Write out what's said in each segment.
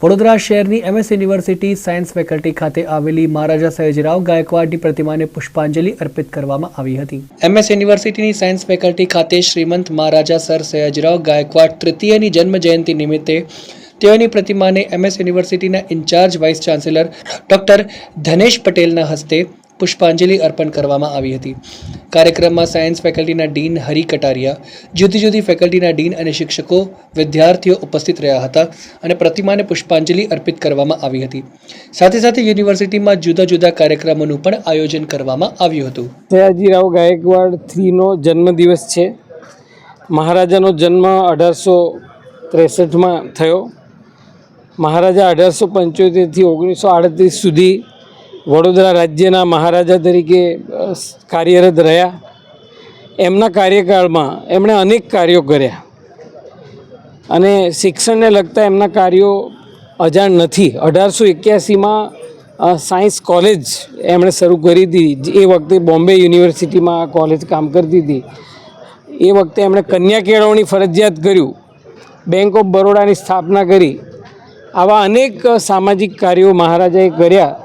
વડોદરા શહેરની MS university science faculty ખાતે આવેલી મહારાજા સયાજીરાવ ગાયકવાડની પ્રતિમાને પુષ્પાંજલિ અર્પિત કરવામાં આવી હતી। MS યુનિવર્સિટીની સાયન્સ ફેકલ્ટી ખાતે શ્રીમંત મહારાજા સર સયાજીરાવ ગાયકવાડ તૃતીયની જન્મ જયંતિ નિમિત્તે તેઓની પ્રતિમાને MS યુનિવર્સિટીના in charge vice chancellor doctor Dhanesh પટેલના હસ્તે પુષ્પાંજલિ અર્પણ કરવામાં આવી હતી। કાર્યક્રમમાં સાયન્સ ફેકલ્ટીના ડીન હરી કટારિયા, જુદી જુદી ફેકલ્ટીના ડીન અને શિક્ષકો, વિદ્યાર્થીઓ ઉપસ્થિત રહ્યા હતા અને પ્રતિમાને પુષ્પાંજલિ અર્પિત કરવામાં આવી હતી। સાથે સાથે યુનિવર્સિટીમાં જુદા જુદા કાર્યક્રમોનું પણ આયોજન કરવામાં આવ્યું હતું। સયાજીરાવ ગાયકવાડ 3નો જન્મદિવસ છે। મહારાજાનો જન્મ 1863માં થયો। મહારાજા 1875થી 1938 સુધી વડોદરા રાજ્યના મહારાજા તરીકે કાર્યરત રહ્યા। એમના કાર્યકાળમાં એમણે અનેક કાર્યો કર્યા અને શિક્ષણને લગતા એમના કાર્યો અજાણ નથી। 1881માં સાયન્સ કોલેજ એમણે શરૂ કરી હતી। એ વખતે બોમ્બે યુનિવર્સિટીમાં આ કોલેજ કામ કરતી હતી। એ વખતે એમણે કન્યા કેળવણી ફરજિયાત કર્યું, બેંક ઓફ બરોડાની સ્થાપના કરી। આવા અનેક સામાજિક કાર્યો મહારાજાએ કર્યા।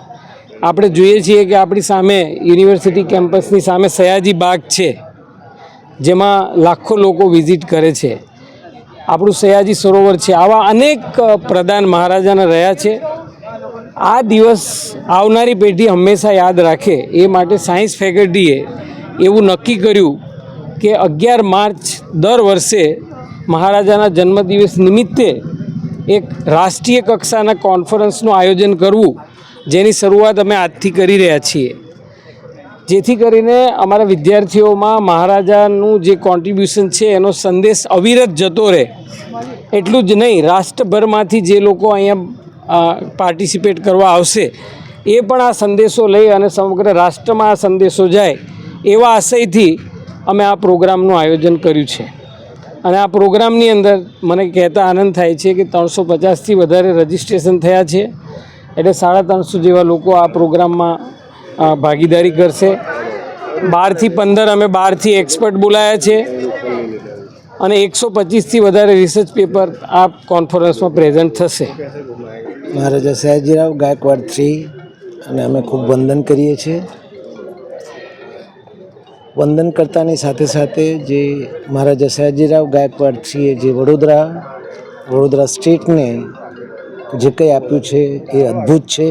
આપણે જોઈએ છીએ કે આપણી સામે યુનિવર્સિટી કેમ્પસની સામે સયાજી બાગ છે, જેમાં લાખો લોકો વિઝિટ કરે છે। આપણું સયાજી સરોવર છે। આવા અનેક પ્રદાન મહારાજાના રહ્યા છે। આ દિવસ આવનારી પેઢી હંમેશા યાદ રાખે એ માટે સાયન્સ ફેકલ્ટીએ એવું નક્કી કર્યું કે 11 માર્ચ દર વર્ષે મહારાજાના જન્મદિવસ નિમિત્તે એક રાષ્ટ્રીય કક્ષાના કોન્ફરન્સનું આયોજન કરવું, જેની શરૂઆત અમે આજથી કરી રહ્યા છીએ, જેથી કરીને અમારા વિદ્યાર્થીઓમાં મહારાજાનું જે કોન્ટ્રીબ્યુશન છે એનો સંદેશ અવિરત જતો રહે। એટલું જ નહીં, રાષ્ટ્રભરમાંથી જે લોકો અહીંયા પાર્ટિસિપેટ કરવા આવશે એ પણ આ સંદેશો લઈ અને સમગ્ર રાષ્ટ્રમાં આ સંદેશો જાય એવા આશયથી અમે આ પ્રોગ્રામનું આયોજન કર્યું છે। અને આ પ્રોગ્રામની અંદર મને કહેતા આનંદ થાય છે કે 350થી વધારે રજિસ્ટ્રેશન થયા છે। એટલે 350 જેવા લોકો આ પ્રોગ્રામમાં ભાગીદારી કરશે। 12થી 15 અમે બહારથી એક્સપર્ટ બોલાયા છે અને 125થી વધારે રિસર્ચ પેપર આ કોન્ફરન્સમાં પ્રેઝન્ટ થશે। મહારાજા સયાજીરાવ ગાયકવાડ 3 અને અમે ખૂબ વંદન કરીએ છીએ। વંદન કરતાની સાથે સાથે જે મહારાજા સયાજીરાવ ગાયકવાડ 3એ જે વડોદરા સ્ટેટને જે કંઈ આપ્યું છે એ અદ્ભુત છે।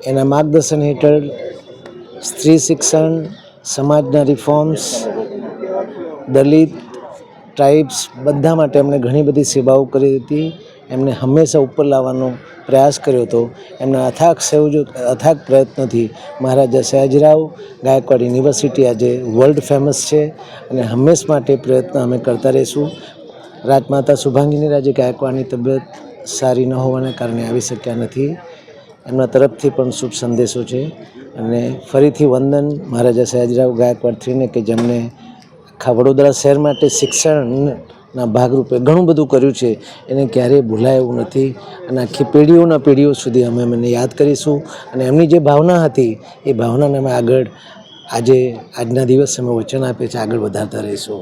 એના માર્ગદર્શન હેઠળ સ્ત્રી શિક્ષણ, સમાજના રિફોર્મ્સ, દલિત, ટ્રાઇબ્સ બધા માટે એમણે ઘણી બધી સેવાઓ કરી હતી। એમણે હંમેશા ઉપર લાવવાનો પ્રયાસ કર્યો હતો। એમના અથાગ પ્રયત્નથી મહારાજા સયાજીરાવ ગાયકવાડ યુનિવર્સિટી આજે વર્લ્ડ ફેમસ છે અને હંમેશ માટે પ્રયત્ન અમે કરતા રહીશું। રાજમાતા શુભાંગીની રાજે ગાયકવાડની તબિયત સારી ન હોવાને કારણે આવી શક્યા નથી। એમના તરફથી પણ શુભ સંદેશો છે અને ફરીથી વંદન મહારાજા સયાજીરાવ ગાયકવાડ 3ને કે જેમણે આખા વડોદરા શહેર માટે શિક્ષણના ભાગરૂપે ઘણું બધું કર્યું છે। એને ક્યારેય ભૂલાય એવું નથી અને આખી પેઢીઓના પેઢીઓ સુધી અમે એમને યાદ કરીશું અને એમની જે ભાવના હતી એ ભાવનાને અમે આજના દિવસે અમે વચન આપીએ છીએ આગળ વધારતા રહીશું।